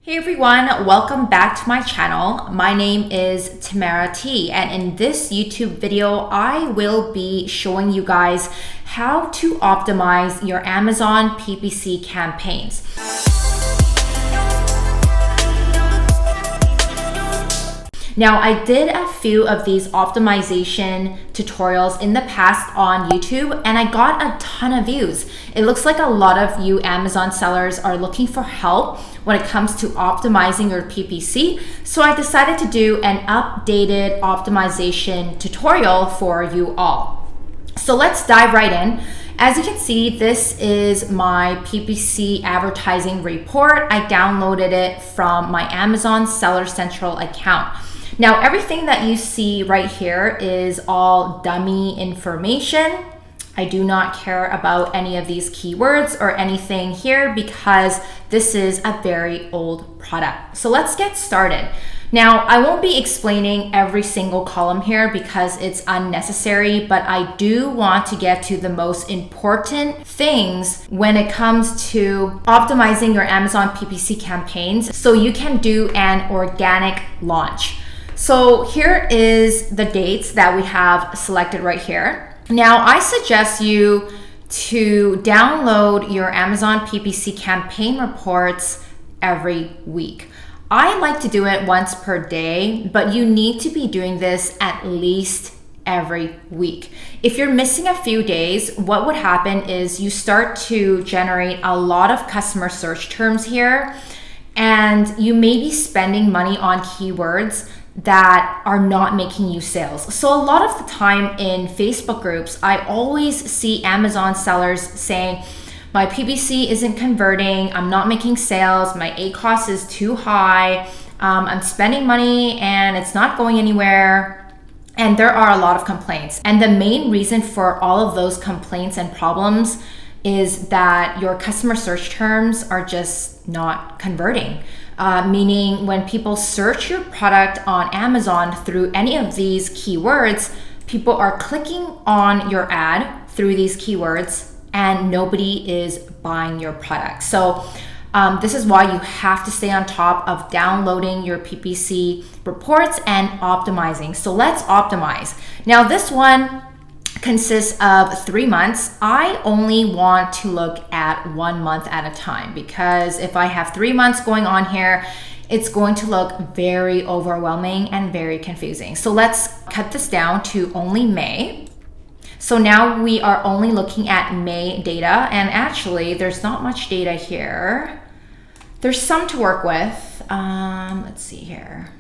Hey everyone, welcome back to my channel. My name is Tamara T, and in this YouTube video, I will be showing you guys how to optimize your Amazon PPC campaigns. Now, I did a few of these optimization tutorials in the past on YouTube, and I got a ton of views. It looks like a lot of you Amazon sellers are looking for help when it comes to optimizing your PPC. So I decided to do an updated optimization tutorial for you all. So let's dive right in. As you can see, this is my PPC advertising report. I downloaded it from my Amazon Seller Central account. Now, everything that you see right here is all dummy information. I do not care about any of these keywords or anything here because this is a very old product. So let's get started. Now, I won't be explaining every single column here because it's unnecessary, but I do want to get to the most important things when it comes to optimizing your Amazon PPC campaigns so you can do an organic launch. So here is the dates that we have selected right here. Now, I suggest you to download your Amazon PPC campaign reports every week. I like to do it once per day, but you need to be doing this at least every week. If you're missing a few days, what would happen is you start to generate a lot of customer search terms here, and you may be spending money on keywords that are not making you sales. So a lot of the time in Facebook groups, I always see Amazon sellers saying, my PPC isn't converting, I'm not making sales, my ACoS is too high, I'm spending money and it's not going anywhere. And there are a lot of complaints. And the main reason for all of those complaints and problems is that your customer search terms are just not converting. Meaning when people search your product on Amazon through any of these keywords, people are clicking on your ad through these keywords and nobody is buying your product. So this is why you have to stay on top of downloading your PPC reports and optimizing. So let's optimize. Now this one consists of 3 months. I only want to look at 1 month at a time because if I have 3 months going on here, it's going to look very overwhelming and very confusing. So let's cut this down to only May. So now we are only looking at May data, and actually there's not much data here. There's some to work with. Let's see here.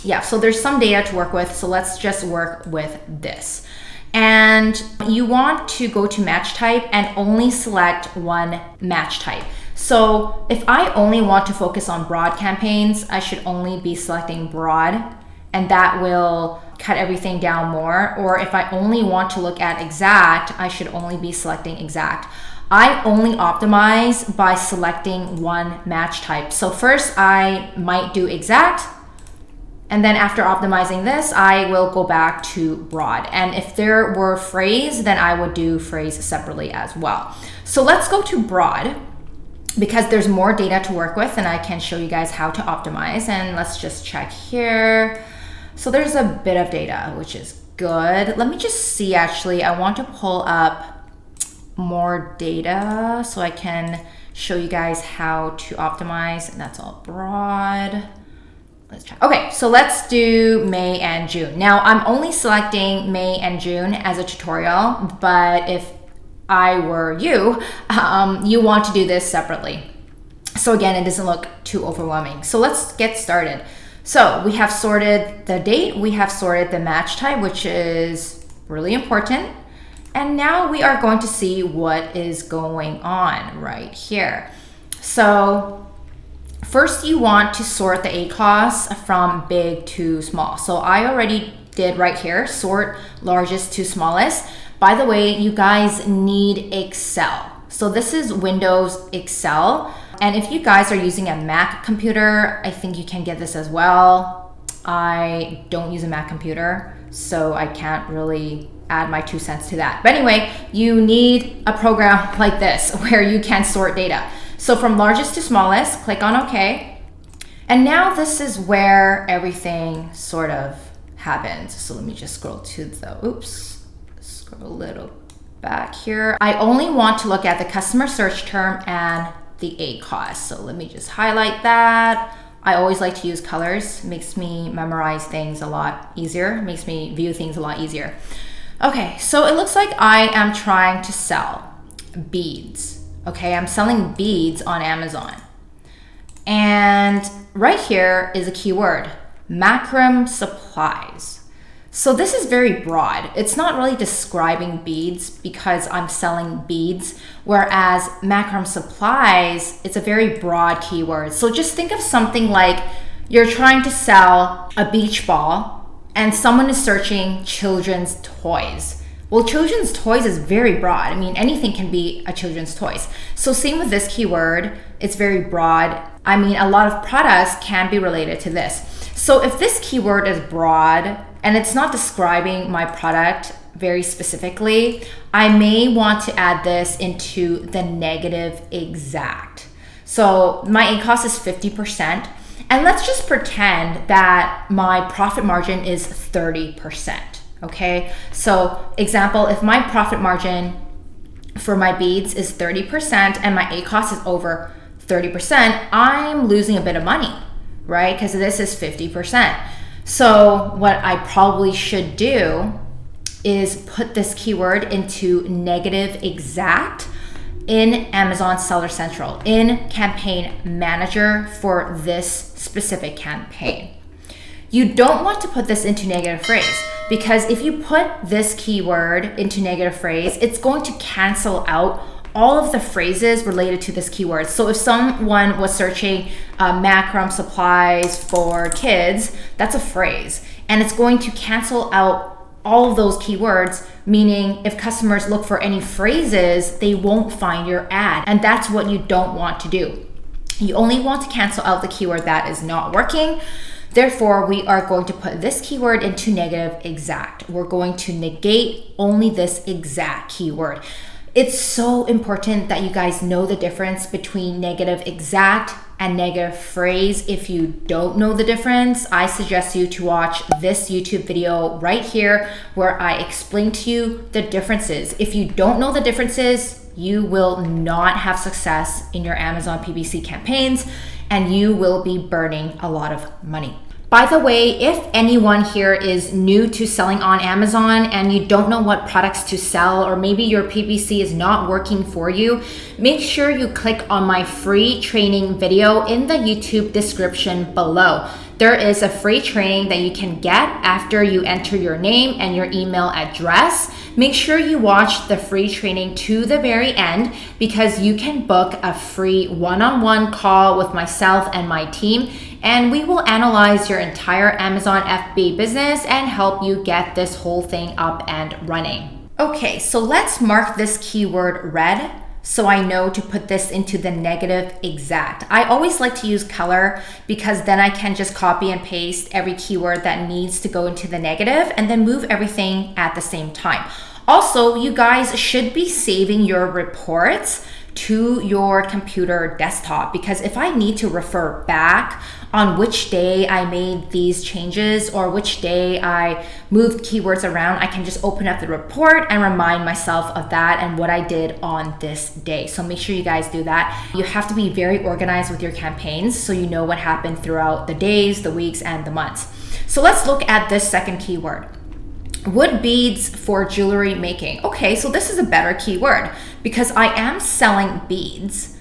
Yeah, so there's some data to work with. So let's just work with this. And you want to go to match type and only select one match type. So if I only want to focus on broad campaigns, I should only be selecting broad, and that will cut everything down more. Or if I only want to look at exact, I should only be selecting exact. I only optimize by selecting one match type. So first I might do exact, and then after optimizing this, I will go back to broad. And if there were phrase, then I would do phrase separately as well. So let's go to broad because there's more data to work with and I can show you guys how to optimize. And let's just check here. So there's a bit of data, which is good. Let me just see, actually, I want to pull up more data so I can show you guys how to optimize. And that's all broad. Let's try. Okay, so let's do May and June. Now I'm only selecting May and June as a tutorial, but if I were you, you want to do this separately. So again, it doesn't look too overwhelming. So let's get started. So we have sorted the date, we have sorted the match type, which is really important. And now we are going to see what is going on right here. So first, you want to sort the ACoS from big to small. So I already did right here, sort largest to smallest. By the way, you guys need Excel. So this is Windows Excel. And if you guys are using a Mac computer, I think you can get this as well. I don't use a Mac computer, so I can't really add my 2 cents to that. But anyway, you need a program like this where you can sort data. So from largest to smallest, click on OK. And now this is where everything sort of happens. So let me just scroll to the, scroll a little back here. I only want to look at the customer search term and the ACOS. So let me just highlight that. I always like to use colors. Makes me memorize things a lot easier. Makes me view things a lot easier. Okay, so it looks like I am trying to sell beads. Okay, I'm selling beads on Amazon. And right here is a keyword, macram supplies. So this is very broad. It's not really describing beads because I'm selling beads, whereas macram supplies, it's a very broad keyword. So just think of something like you're trying to sell a beach ball and someone is searching children's toys. Well, children's toys is very broad. I mean, anything can be a children's toys. So same with this keyword, it's very broad. I mean, a lot of products can be related to this. So if this keyword is broad and it's not describing my product very specifically, I may want to add this into the negative exact. So my ACOS is 50%. And let's just pretend that my profit margin is 30%. Okay, so example, if my profit margin for my beads is 30% and my ACOS is over 30%, I'm losing a bit of money, right? Because this is 50%. So what I probably should do is put this keyword into negative exact in Amazon Seller Central, in Campaign Manager for this specific campaign. You don't want to put this into negative phrase because if you put this keyword into negative phrase, it's going to cancel out all of the phrases related to this keyword. So if someone was searching macram supplies for kids, that's a phrase. And it's going to cancel out all of those keywords, meaning if customers look for any phrases, they won't find your ad. And that's what you don't want to do. You only want to cancel out the keyword that is not working. Therefore, we are going to put this keyword into negative exact. We're going to negate only this exact keyword. It's so important that you guys know the difference between negative exact and negative phrase. If you don't know the difference, I suggest you to watch this YouTube video right here where I explain to you the differences. If you don't know the differences, you will not have success in your Amazon PPC campaigns and you will be burning a lot of money. By the way, if anyone here is new to selling on Amazon and you don't know what products to sell, or maybe your PPC is not working for you, make sure you click on my free training video in the YouTube description below. There is a free training that you can get after you enter your name and your email address. Make sure you watch the free training to the very end because you can book a free one-on-one call with myself and my team, and we will analyze your entire Amazon FBA business and help you get this whole thing up and running. Okay, so let's mark this keyword red so I know to put this into the negative exact. I always like to use color because then I can just copy and paste every keyword that needs to go into the negative and then move everything at the same time. Also, you guys should be saving your reports to your computer desktop because if I need to refer back on which day I made these changes or which day I moved keywords around, I can just open up the report and remind myself of that and what I did on this day. So make sure you guys do that. You have to be very organized with your campaigns so you know what happened throughout the days, the weeks, and the months. So let's look at this second keyword. Wood beads for jewelry making. Okay, so this is a better keyword because I am selling beads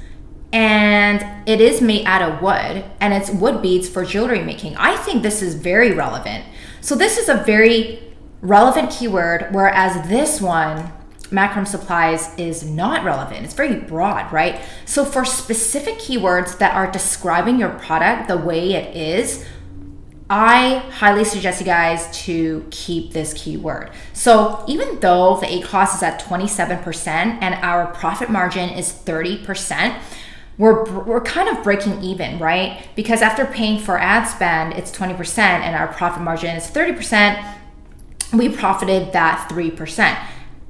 and it is made out of wood and it's wood beads for jewelry making. I think this is very relevant. So this is a very relevant keyword, whereas this one, macram supplies, is not relevant. It's very broad, right? So for specific keywords that are describing your product the way it is, I highly suggest you guys to keep this keyword. So even though the ACOS is at 27% and our profit margin is 30%, we're kind of breaking even, right? Because after paying for ad spend, it's 20% and our profit margin is 30%, we profited that 3%.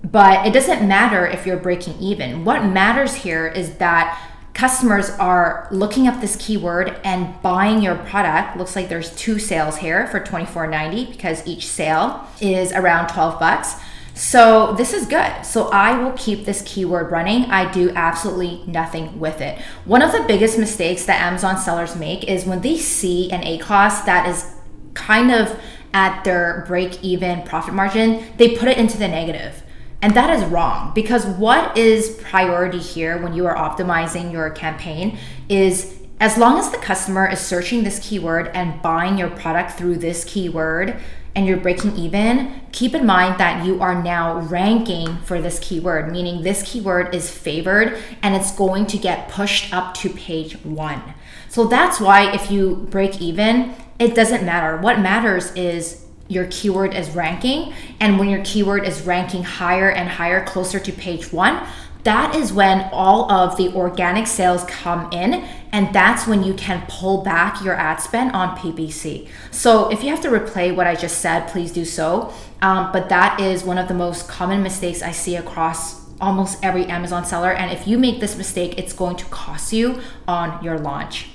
But it doesn't matter if you're breaking even. What matters here is that customers are looking up this keyword and buying your product. Looks like there's 2 sales here for $24.90 because each sale is around $12. So this is good. So I will keep this keyword running. I do absolutely nothing with it. One of the biggest mistakes that Amazon sellers make is when they see an ACoS that is kind of at their break-even profit margin, they put it into the negative. And that is wrong, because what is priority here when you are optimizing your campaign is, as long as the customer is searching this keyword and buying your product through this keyword and you're breaking even, keep in mind that you are now ranking for this keyword, meaning this keyword is favored and it's going to get pushed up to page 1. So that's why if you break even, it doesn't matter. What matters is your keyword is ranking, and when your keyword is ranking higher and higher, closer to page 1, that is when all of the organic sales come in, and that's when you can pull back your ad spend on PPC. So if you have to replay what I just said, please do so. But that is one of the most common mistakes I see across almost every Amazon seller. And if you make this mistake, it's going to cost you on your launch.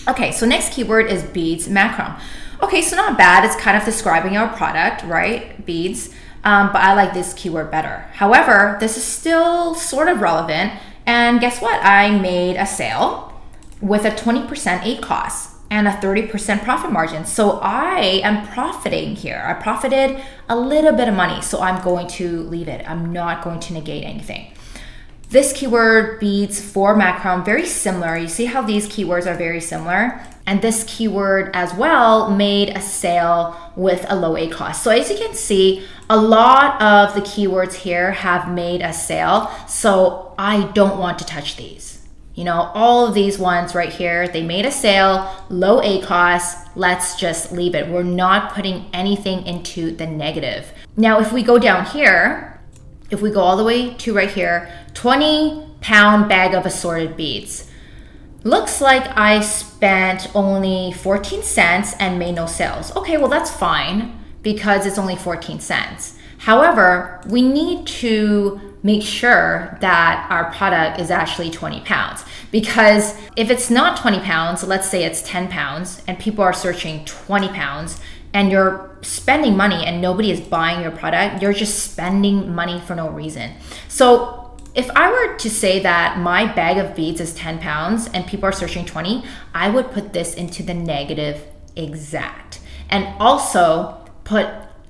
Okay, so next keyword is beads macrame. Okay, so not bad. It's kind of describing our product, right? Beads. But I like this keyword better. However, this is still sort of relevant. And guess what? I made a sale with a 20% ACoS and a 30% profit margin. So I am profiting here. I profited a little bit of money. So I'm going to leave it. I'm not going to negate anything. This keyword, beads for macrame, very similar. You see how these keywords are very similar? And this keyword as well made a sale with a low ACoS. So as you can see, a lot of the keywords here have made a sale. So I don't want to touch these. You know, all of these ones right here, they made a sale, low ACoS. Let's just leave it. We're not putting anything into the negative. Now, if we go down here, if we go all the way to right here, 20-pound bag of assorted beads. Looks like I spent only 14 cents and made no sales. Okay, well that's fine because it's only 14 cents. However, we need to make sure that our product is actually 20 pounds, because if it's not 20 pounds, let's say it's 10 pounds and people are searching 20 pounds and you're spending money and nobody is buying your product, you're just spending money for no reason. So if I were to say that my bag of beads is 10 pounds and people are searching 20, I would put this into the negative exact. And also put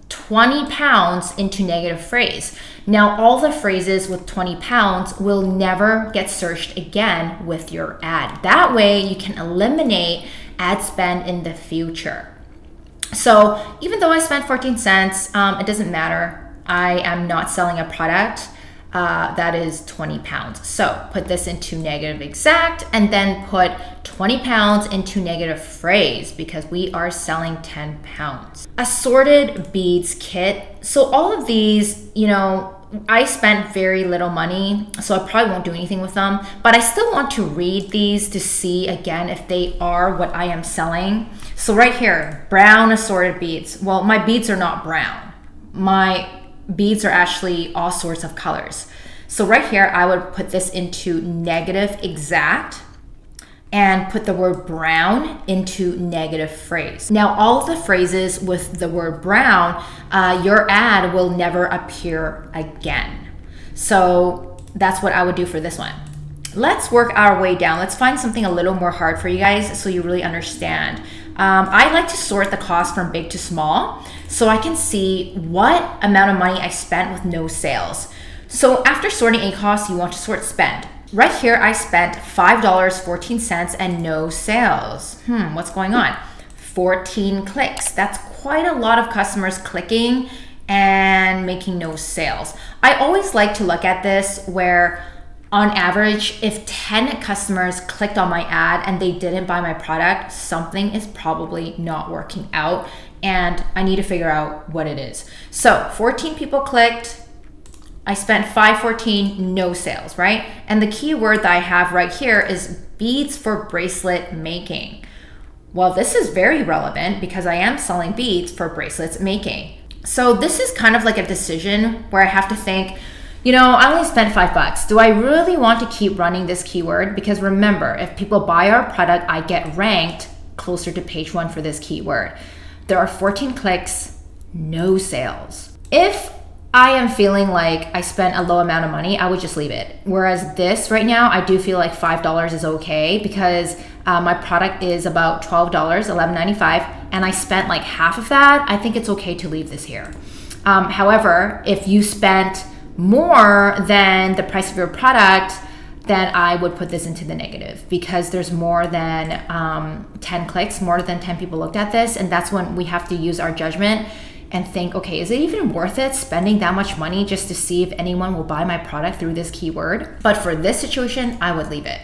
20 pounds into negative phrase. Now, all the phrases with 20 pounds will never get searched again with your ad. That way you can eliminate ad spend in the future. So even though I spent 14 cents, it doesn't matter. I am not selling a product that is 20 pounds. So put this into negative exact and then put 20 pounds into negative phrase because we are selling 10 pounds. Assorted beads kit. So all of these, you know, I spent very little money, so I probably won't do anything with them, but I still want to read these to see again if they are what I am selling. So right here, brown assorted beads. Well, my beads are not brown. My beads are actually all sorts of colors. So right here, I would put this into negative exact and put the word brown into negative phrase. Now, all of the phrases with the word brown, your ad will never appear again. So that's what I would do for this one. Let's work our way down. Let's find something a little more hard for you guys so you really understand. I like to sort the cost from big to small so I can see what amount of money I spent with no sales. So after sorting ACoS, you want to sort spend. Right here, I spent $5.14 and no sales. What's going on? 14 clicks. That's quite a lot of customers clicking and making no sales. I always like to look at this where on average, if 10 customers clicked on my ad and they didn't buy my product, something is probably not working out and I need to figure out what it is. So 14 people clicked. I spent $5.14, no sales, right? And the keyword that I have right here is beads for bracelet making. Well, this is very relevant because I am selling beads for bracelets making. So this is kind of like a decision where I have to think, I only spent $5. Do I really want to keep running this keyword? Because remember, if people buy our product, I get ranked closer to page 1 for this keyword. There are 14 clicks, no sales. If I am feeling like I spent a low amount of money, I would just leave it. Whereas this right now, I do feel like $5 is okay because my product is about $12, $11.95, and I spent like half of that. I think it's okay to leave this here. However, if you spent more than the price of your product, then I would put this into the negative because there's more than 10 clicks, more than 10 people looked at this, and that's when we have to use our judgment and think, okay, is it even worth it spending that much money just to see if anyone will buy my product through this keyword? But for this situation, I would leave it.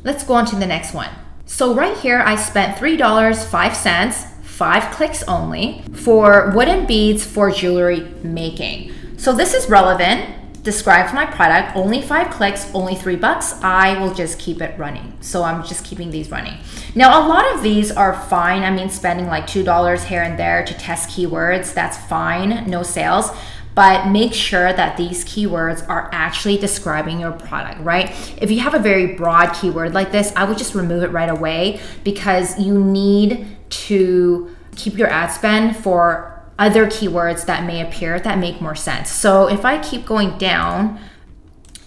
Let's go on to the next one. So right here, I spent $3.05, 5 clicks only, for wooden beads for jewelry making. So this is relevant. Describes my product, only 5 clicks, only $3. I will just keep it running. So I'm just keeping these running. Now, a lot of these are fine. I mean, spending like $2 here and there to test keywords, that's fine, no sales. But make sure that these keywords are actually describing your product, right? If you have a very broad keyword like this, I would just remove it right away because you need to keep your ad spend for other keywords that may appear that make more sense. So if I keep going down,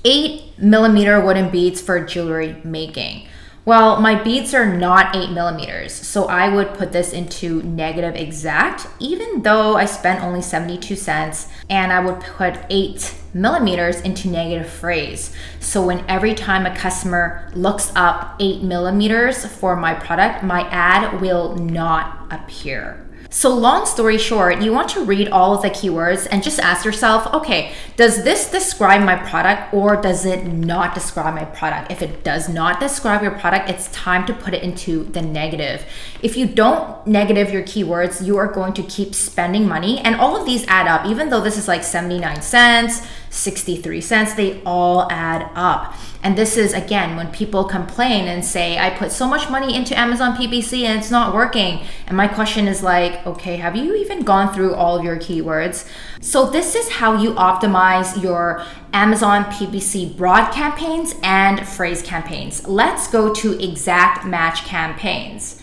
8mm wooden beads for jewelry making. Well, my beads are not 8mm, so I would put this into negative exact, even though I spent only 72 cents, and I would put 8mm into negative phrase. So when every time a customer looks up 8mm for my product, my ad will not appear. So long story short, you want to read all of the keywords and just ask yourself, okay, does this describe my product or does it not describe my product? If it does not describe your product, it's time to put it into the negative. If you don't negative your keywords, you are going to keep spending money, and all of these add up. Even though this is like 79 cents, 63 cents, they all add up. And this is, again, when people complain and say, I put so much money into Amazon PPC and it's not working. And my question is like, okay, have you even gone through all of your keywords? So this is how you optimize your Amazon PPC broad campaigns and phrase campaigns. Let's go to exact match campaigns.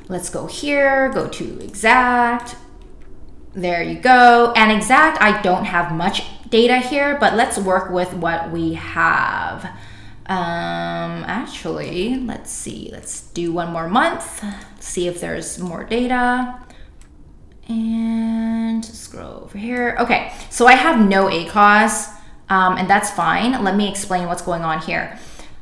Let's go here, go to exact. There you go. And exact, I don't have much data here, but let's work with what we have. Actually, let's see. Let's do one more month, see if there's more data. And scroll over here. Okay, so I have no ACOS, and that's fine. Let me explain what's going on here.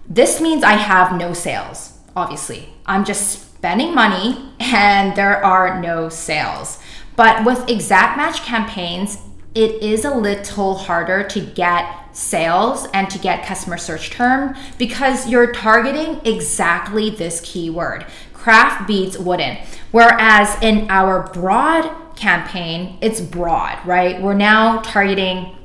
This means I have no sales, obviously. I'm just spending money and there are no sales. But with exact match campaigns, it is a little harder to get sales and to get customer search term because you're targeting exactly this keyword, craft beads wooden. Whereas in our broad campaign, it's broad, right? We're now targeting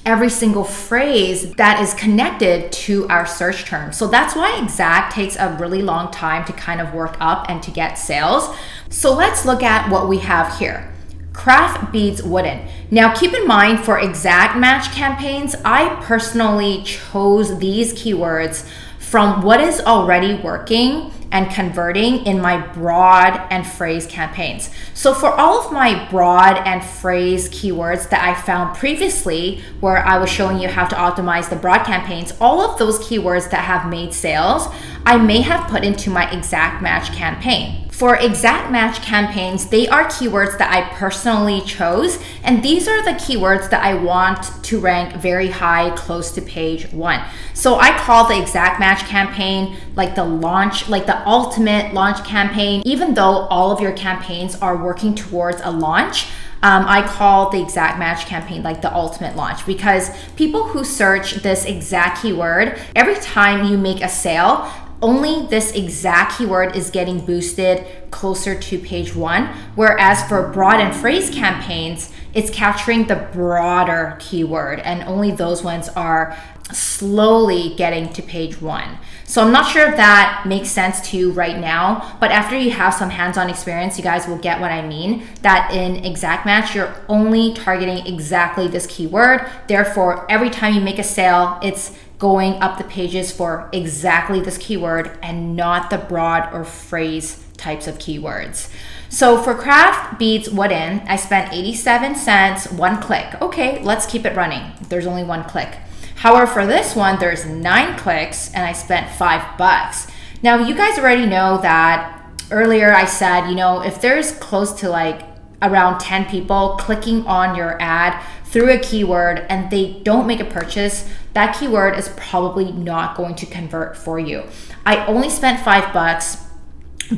every single phrase that is connected to our search term. So that's why exact takes a really long time to kind of work up and to get sales. So let's look at what we have here. Craft beads wooden. Now keep in mind, for exact match campaigns, I personally chose these keywords from what is already working and converting in my broad and phrase campaigns. So for all of my broad and phrase keywords that I found previously, where I was showing you how to optimize the broad campaigns, all of those keywords that have made sales, I may have put into my exact match campaign. For exact match campaigns, they are keywords that I personally chose, and these are the keywords that I want to rank very high, close to page 1. So I call the exact match campaign like the launch, like the ultimate launch campaign. Even though all of your campaigns are working towards a launch, I call the exact match campaign like the ultimate launch, because people who search this exact keyword, every time you make a sale, only this exact keyword is getting boosted closer to page 1. Whereas for broad and phrase campaigns, it's capturing the broader keyword, and only those ones are slowly getting to page 1. So I'm not sure if that makes sense to you right now, but after you have some hands-on experience, you guys will get what I mean, that in exact match, you're only targeting exactly this keyword. Therefore, every time you make a sale, it's going up the pages for exactly this keyword and not the broad or phrase types of keywords. So for craft beads wooden, I spent 87 cents, 1 click. Okay, let's keep it running. There's only 1 click. However, for this one, there's 9 clicks and I spent $5. Now, you guys already know that earlier I said, you know, if there's close to like around 10 people clicking on your ad through a keyword and they don't make a purchase, that keyword is probably not going to convert for you. I only spent $5,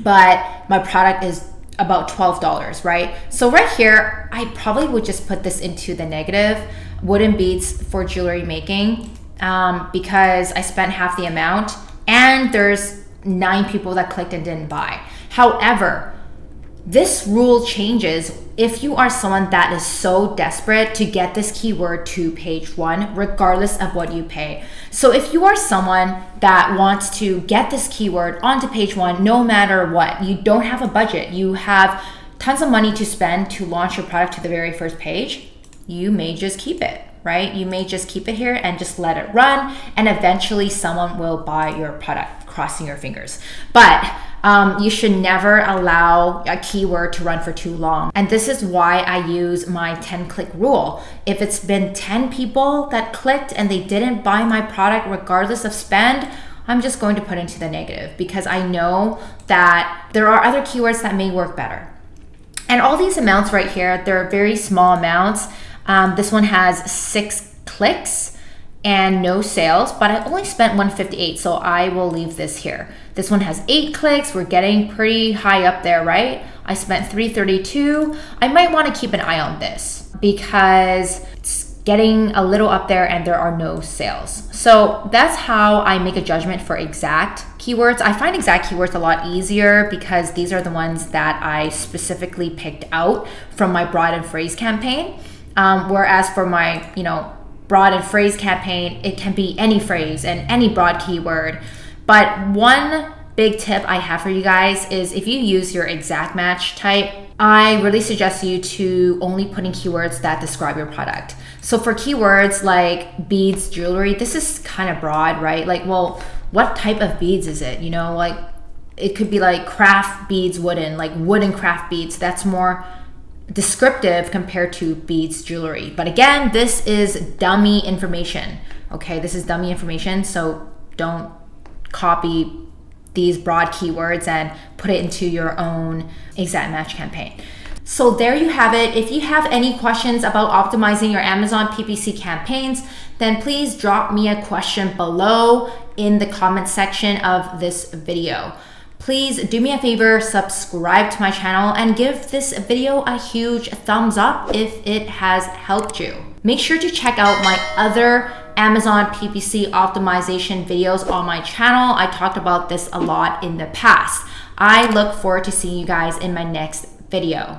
but my product is about $12, right? So right here, I probably would just put this into the negative, wooden beads for jewelry making, because I spent half the amount and there's 9 people that clicked and didn't buy. However, this rule changes if you are someone that is so desperate to get this keyword to page 1, regardless of what you pay. So if you are someone that wants to get this keyword onto page 1, no matter what, you don't have a budget, you have tons of money to spend to launch your product to the very first page, you may just keep it, right? You may just keep it here and just let it run, and eventually someone will buy your product, crossing your fingers. But you should never allow a keyword to run for too long. And this is why I use my 10-click rule. If it's been 10 people that clicked and they didn't buy my product regardless of spend, I'm just going to put into the negative, because I know that there are other keywords that may work better. And all these amounts right here, they're very small amounts. This one has 6 clicks and no sales, but I only spent $158, so I will leave this here. This one has 8 clicks. We're getting pretty high up there, right? I spent $332. I might want to keep an eye on this because it's getting a little up there and there are no sales. So that's how I make a judgment for exact keywords. I find exact keywords a lot easier because these are the ones that I specifically picked out from my broad and phrase campaign. Whereas for my, broad and phrase campaign, it can be any phrase and any broad keyword. But one big tip I have for you guys is if you use your exact match type, I really suggest you to only put in keywords that describe your product. So for keywords like beads, jewelry, this is kind of broad, right? Like, well, what type of beads is it? Like it could be like craft beads wooden, like wooden craft beads. That's more descriptive compared to beads jewelry. But again, this is dummy information. Okay, this is dummy information, so don't copy these broad keywords and put it into your own exact match campaign. So there you have it. If you have any questions about optimizing your Amazon PPC campaigns, then please drop me a question below in the comment section of this video. Please do me a favor, subscribe to my channel and give this video a huge thumbs up if it has helped you. Make sure to check out my other Amazon PPC optimization videos on my channel. I talked about this a lot in the past. I look forward to seeing you guys in my next video.